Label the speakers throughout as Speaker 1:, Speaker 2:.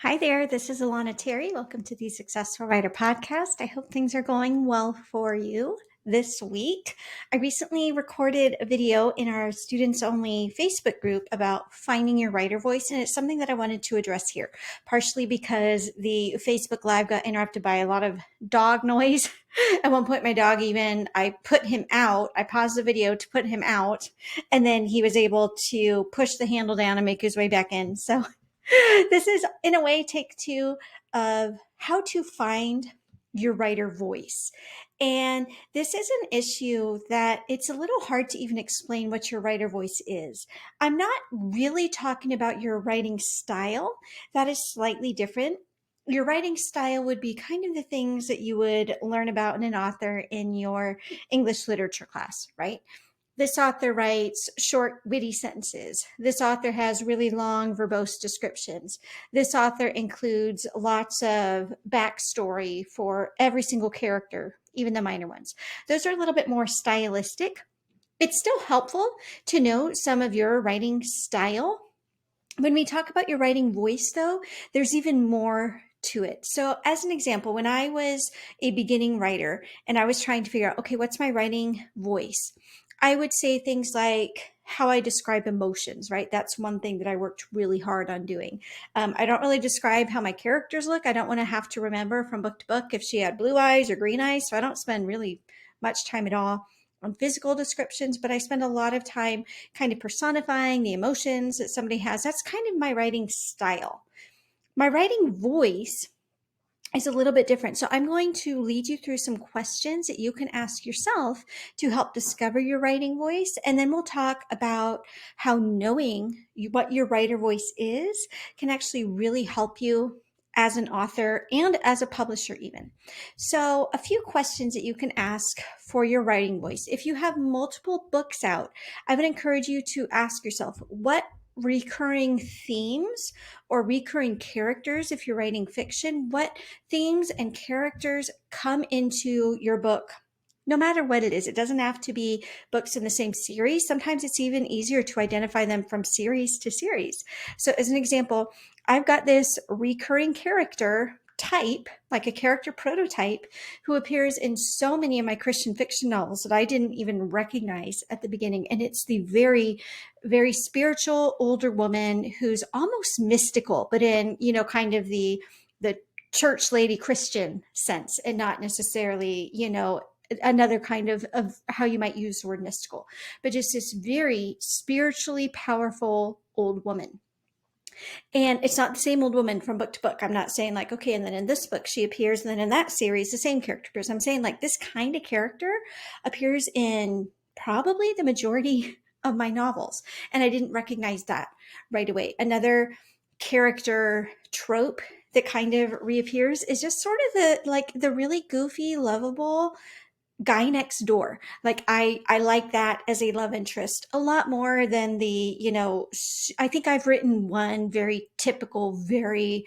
Speaker 1: Hi there, this is Alana Terry. Welcome to the Successful Writer Podcast. I hope things are going well for you this week. I recently recorded a video in our students only Facebook group about finding your writer voice, and it's something that I wanted to address here, partially because the Facebook Live got interrupted by a lot of dog noise. At one point, my dog I put him out. I paused the video to put him out, and then he was able to push the handle down and make his way back in. So this is, in a way, take two of how to find your writer voice. And this is an issue that it's a little hard to even explain what your writer voice is. I'm not really talking about your writing style. That is slightly different. Your writing style would be kind of the things that you would learn about in an author in your English literature class, right? This author writes short, witty sentences. This author has really long, verbose descriptions. This author includes lots of backstory for every single character, even the minor ones. Those are a little bit more stylistic. It's still helpful to know some of your writing style. When we talk about your writing voice, though, there's even more to it. So, as an example, when I was a beginning writer and I was trying to figure out, okay, what's my writing voice? I would say things like how I describe emotions, right? That's one thing that I worked really hard on doing. I don't really describe how my characters look. I don't want to have to remember from book to book if she had blue eyes or green eyes. So I don't spend really much time at all on physical descriptions, but I spend a lot of time kind of personifying the emotions that somebody has. That's kind of my writing style. My writing voice is a little bit different. So I'm going to lead you through some questions that you can ask yourself to help discover your writing voice. And then we'll talk about how knowing what your writer voice is can actually really help you as an author and as a publisher even. So a few questions that you can ask for your writing voice. If you have multiple books out, I would encourage you to ask yourself, what recurring themes or recurring characters, if you're writing fiction, what themes and characters come into your book, no matter what it is. It doesn't have to be books in the same series. Sometimes it's even easier to identify them from series to series. So as an example, I've got this recurring character type, like a character prototype, who appears in so many of my Christian fiction novels that I didn't even recognize at the beginning. And it's the very, very spiritual older woman who's almost mystical, but in, kind of the church lady Christian sense, and not necessarily, another kind of how you might use the word mystical, but just this very spiritually powerful old woman. And it's not the same old woman from book to book. I'm not saying like, okay, and then in this book she appears, and then in that series the same character appears. I'm saying like this kind of character appears in probably the majority of my novels, and I didn't recognize that right away. Another character trope that kind of reappears is just sort of the really goofy, lovable guy next door. Like I like that as a love interest a lot more than I think I've written one very typical, very,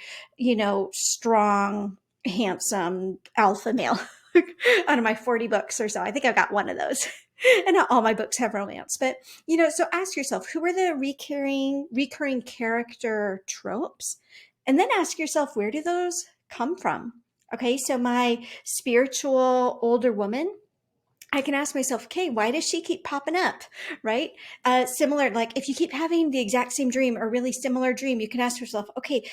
Speaker 1: strong, handsome alpha male out of my 40 books or so. I think I've got one of those. And not all my books have romance, but so ask yourself, who are the recurring character tropes? And then ask yourself, where do those come from? Okay, so my spiritual older woman, I can ask myself, okay, why does she keep popping up? Right? Similar, like if you keep having the exact same dream or really similar dream, you can ask yourself, okay,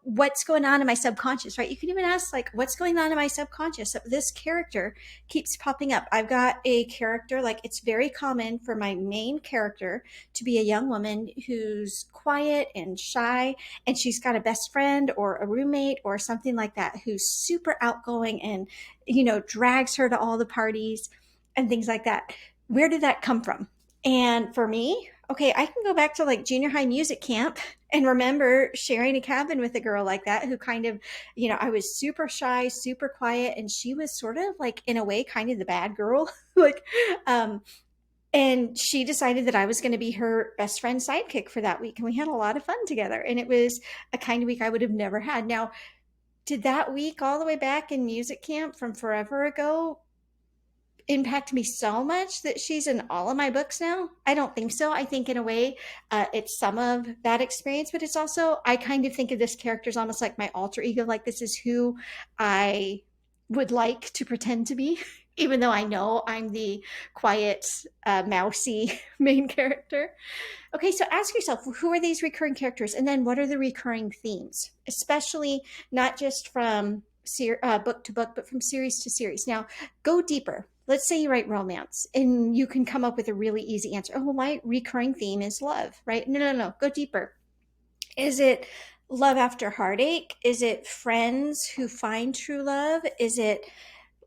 Speaker 1: what's going on in my subconscious, right? You can even ask, like, what's going on in my subconscious? This character keeps popping up. I've got a character, like, it's very common for my main character to be a young woman who's quiet and shy, and she's got a best friend or a roommate or something like that who's super outgoing and, drags her to all the parties and things like that. Where did that come from? And for me, okay, I can go back to like junior high music camp and remember sharing a cabin with a girl like that who kind of, I was super shy, super quiet, and she was sort of like, in a way, kind of the bad girl. like, and she decided that I was going to be her best friend sidekick for that week. And we had a lot of fun together. And it was a kind of week I would have never had. Now, did that week all the way back in music camp from forever ago impact me so much that she's in all of my books now? I don't think so. I think in a way, it's some of that experience, but it's also, I kind of think of this character as almost like my alter ego. Like this is who I would like to pretend to be, even though I know I'm the quiet, mousy main character. Okay, so ask yourself, who are these recurring characters? And then what are the recurring themes? Especially not just from book to book, but from series to series. Now, go deeper. Let's say you write romance and you can come up with a really easy answer. Oh, well, my recurring theme is love, right? No, no, no. Go deeper. Is it love after heartache? Is it friends who find true love? Is it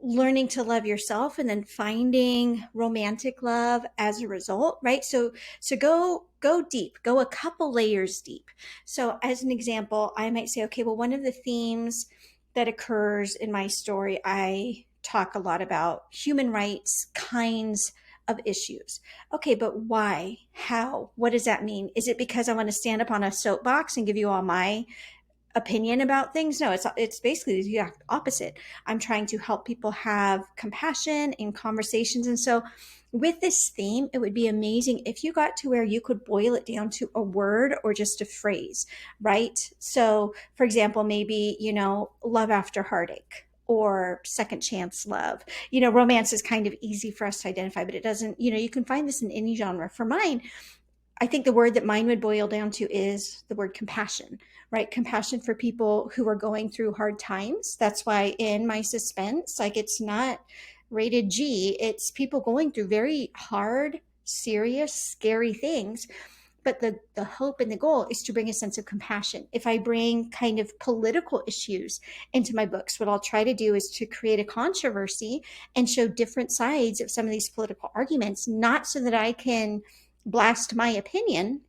Speaker 1: learning to love yourself and then finding romantic love as a result, right? So go deep, go a couple layers deep. So as an example, I might say, okay, well, one of the themes that occurs in my story, I talk a lot about human rights kinds of issues. Okay, but why? How? What does that mean? Is it because I want to stand up on a soapbox and give you all my opinion about things? No, it's basically the exact opposite. I'm trying to help people have compassion in conversations. And so with this theme, it would be amazing if you got to where you could boil it down to a word or just a phrase, right? So for example, maybe, love after heartache or second chance love. Romance is kind of easy for us to identify, but it doesn't, you can find this in any genre. For mine, I think the word that mine would boil down to is the word compassion, right? Compassion for people who are going through hard times. That's why in my suspense, like it's not rated G, it's people going through very hard, serious, scary things. But the hope and the goal is to bring a sense of compassion. If I bring kind of political issues into my books, what I'll try to do is to create a controversy and show different sides of some of these political arguments, not so that I can blast my opinion,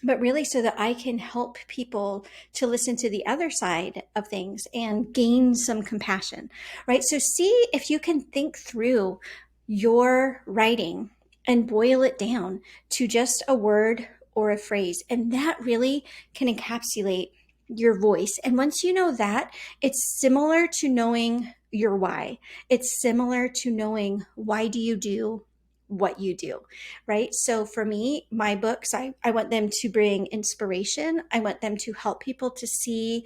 Speaker 1: but really so that I can help people to listen to the other side of things and gain some compassion, right? So see if you can think through your writing and boil it down to just a word or a phrase. And that really can encapsulate your voice. And once you know that, it's similar to knowing your why. It's similar to knowing why do you do what you do, right? So for me, my books, I want them to bring inspiration. I want them to help people to see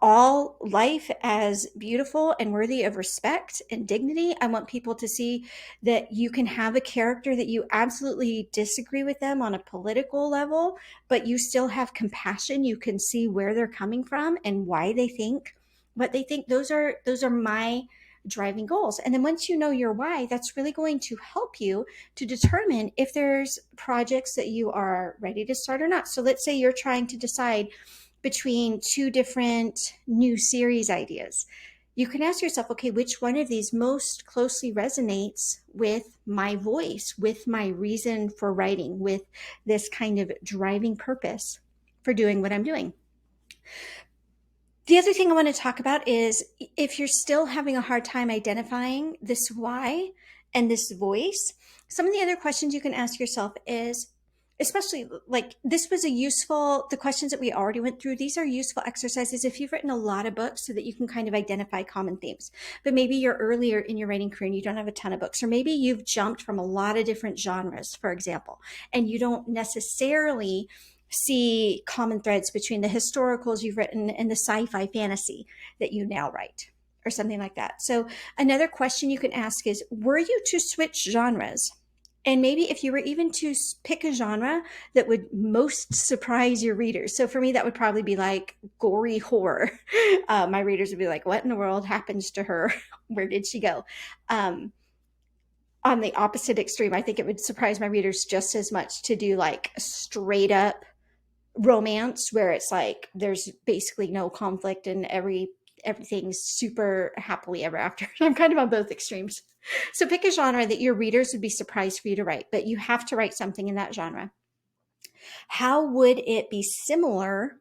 Speaker 1: all life as beautiful and worthy of respect and dignity. I want people to see that you can have a character that you absolutely disagree with them on a political level, but you still have compassion. You can see where they're coming from and why they think what they think. Those are my driving goals. And then once you know your why, that's really going to help you to determine if there's projects that you are ready to start or not. So let's say you're trying to decide between two different new series ideas. You can ask yourself, okay, which one of these most closely resonates with my voice, with my reason for writing, with this kind of driving purpose for doing what I'm doing? The other thing I want to talk about is if you're still having a hard time identifying this why and this voice, some of the other questions you can ask yourself is, especially like this was the questions that we already went through, these are useful exercises if you've written a lot of books so that you can kind of identify common themes. But maybe you're earlier in your writing career and you don't have a ton of books, or maybe you've jumped from a lot of different genres, for example, and you don't necessarily see common threads between the historicals you've written and the sci-fi fantasy that you now write, or something like that. So another question you can ask is, were you to switch genres? And maybe if you were even to pick a genre that would most surprise your readers. So for me, that would probably be like gory horror. My readers would be like, what in the world happens to her? Where did she go? On the opposite extreme, I think it would surprise my readers just as much to do like straight up romance where it's like there's basically no conflict and everything's super happily ever after. I'm kind of on both extremes. So pick a genre that your readers would be surprised for you to write, but you have to write something in that genre. How would it be similar,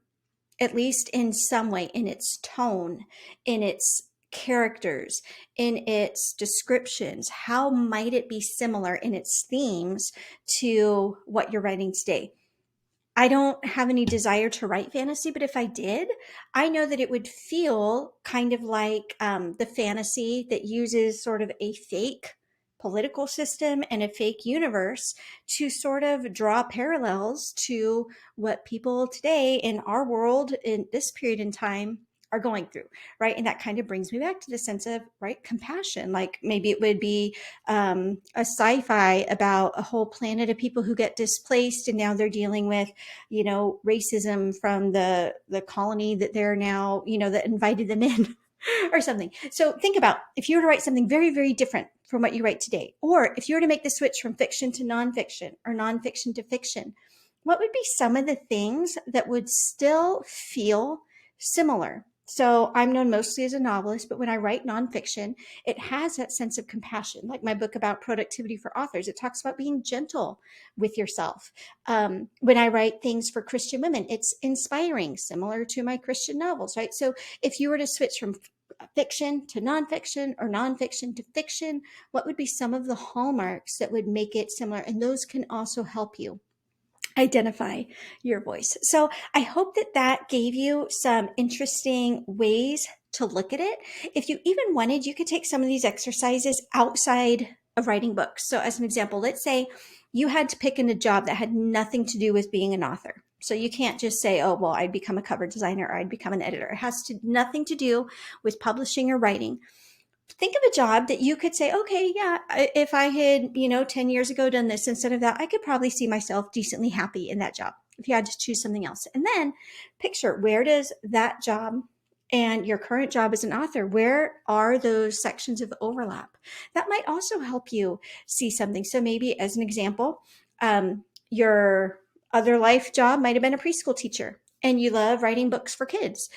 Speaker 1: at least in some way, in its tone, in its characters, in its descriptions? How might it be similar in its themes to what you're writing today? I don't have any desire to write fantasy, but if I did, I know that it would feel kind of like the fantasy that uses sort of a fake political system and a fake universe to sort of draw parallels to what people today in our world in this period in time are going through, right? And that kind of brings me back to the sense of, right, compassion. Like maybe it would be a sci-fi about a whole planet of people who get displaced and now they're dealing with, racism from the colony that they're now, that invited them in. Or something. So think about if you were to write something very, very different from what you write today, or if you were to make the switch from fiction to nonfiction or nonfiction to fiction, what would be some of the things that would still feel similar? So I'm known mostly as a novelist, but when I write nonfiction, it has that sense of compassion. Like my book about productivity for authors, it talks about being gentle with yourself. When I write things for Christian women, it's inspiring, similar to my Christian novels, right? So if you were to switch from fiction to nonfiction or nonfiction to fiction, what would be some of the hallmarks that would make it similar? And those can also help you identify your voice. So I hope that that gave you some interesting ways to look at it. If you even wanted, you could take some of these exercises outside of writing books. So as an example, let's say you had to pick in a job that had nothing to do with being an author. So you can't just say, oh, well, I'd become a cover designer or I'd become an editor. It has nothing to do with publishing or writing. Think of a job that you could say, okay, yeah, if I had, 10 years ago done this instead of that, I could probably see myself decently happy in that job if you had to choose something else. And then picture, where does that job and your current job as an author, where are those sections of overlap? That might also help you see something. So maybe as an example, your other life job might have been a preschool teacher and you love writing books for kids.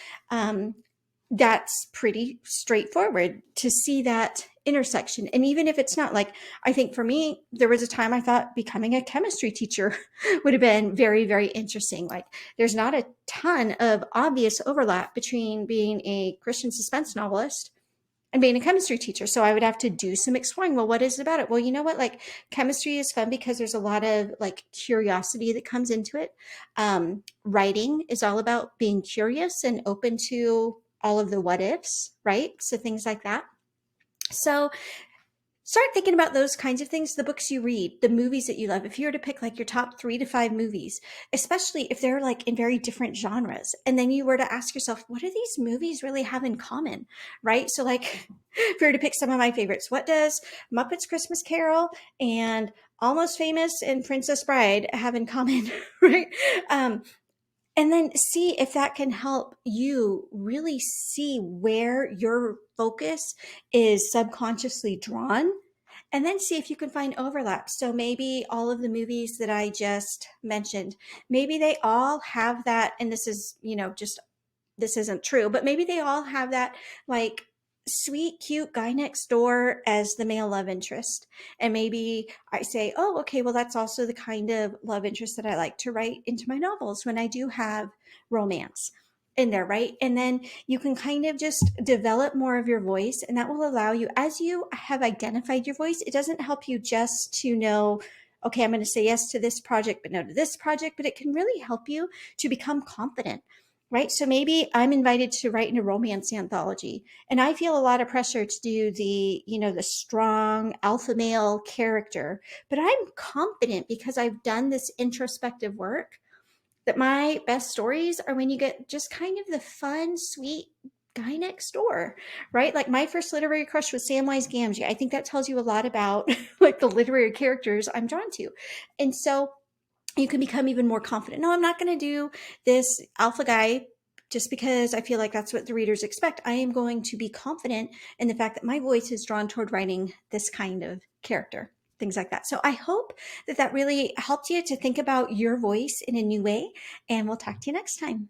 Speaker 1: That's pretty straightforward to see that intersection. And even if it's not, like, I think for me, there was a time I thought becoming a chemistry teacher would have been very, very interesting. Like there's not a ton of obvious overlap between being a Christian suspense novelist and being a chemistry teacher. So I would have to do some exploring. Well, what is it about it? Well, you know what? Like chemistry is fun because there's a lot of like curiosity that comes into it. Writing is all about being curious and open to all of the what ifs, right? So things like that. So start thinking about those kinds of things, the books you read, the movies that you love. If you were to pick like your top 3 to 5 movies, especially if they're like in very different genres, and then you were to ask yourself, what do these movies really have in common, right? So like if you were to pick some of my favorites, what does Muppets Christmas Carol and Almost Famous and Princess Bride have in common, right? And then see if that can help you really see where your focus is subconsciously drawn, and then see if you can find overlaps. So maybe all of the movies that I just mentioned, maybe they all have that, and this is, just this isn't true, but maybe they all have that like sweet, cute guy next door as the male love interest. And maybe I say, oh, okay, well, that's also the kind of love interest that I like to write into my novels when I do have romance in there, right? And then you can kind of just develop more of your voice, and that will allow you, as you have identified your voice, it doesn't help you just to know, okay, I'm going to say yes to this project, but no to this project, but it can really help you to become confident. Right. So maybe I'm invited to write in a romance anthology and I feel a lot of pressure to do the strong alpha male character, but I'm confident because I've done this introspective work that my best stories are when you get just kind of the fun, sweet guy next door, right? Like my first literary crush was Samwise Gamgee. I think that tells you a lot about like the literary characters I'm drawn to. And so you can become even more confident. No, I'm not going to do this alpha guy just because I feel like that's what the readers expect. I am going to be confident in the fact that my voice is drawn toward writing this kind of character, things like that. So I hope that that really helped you to think about your voice in a new way, and we'll talk to you next time.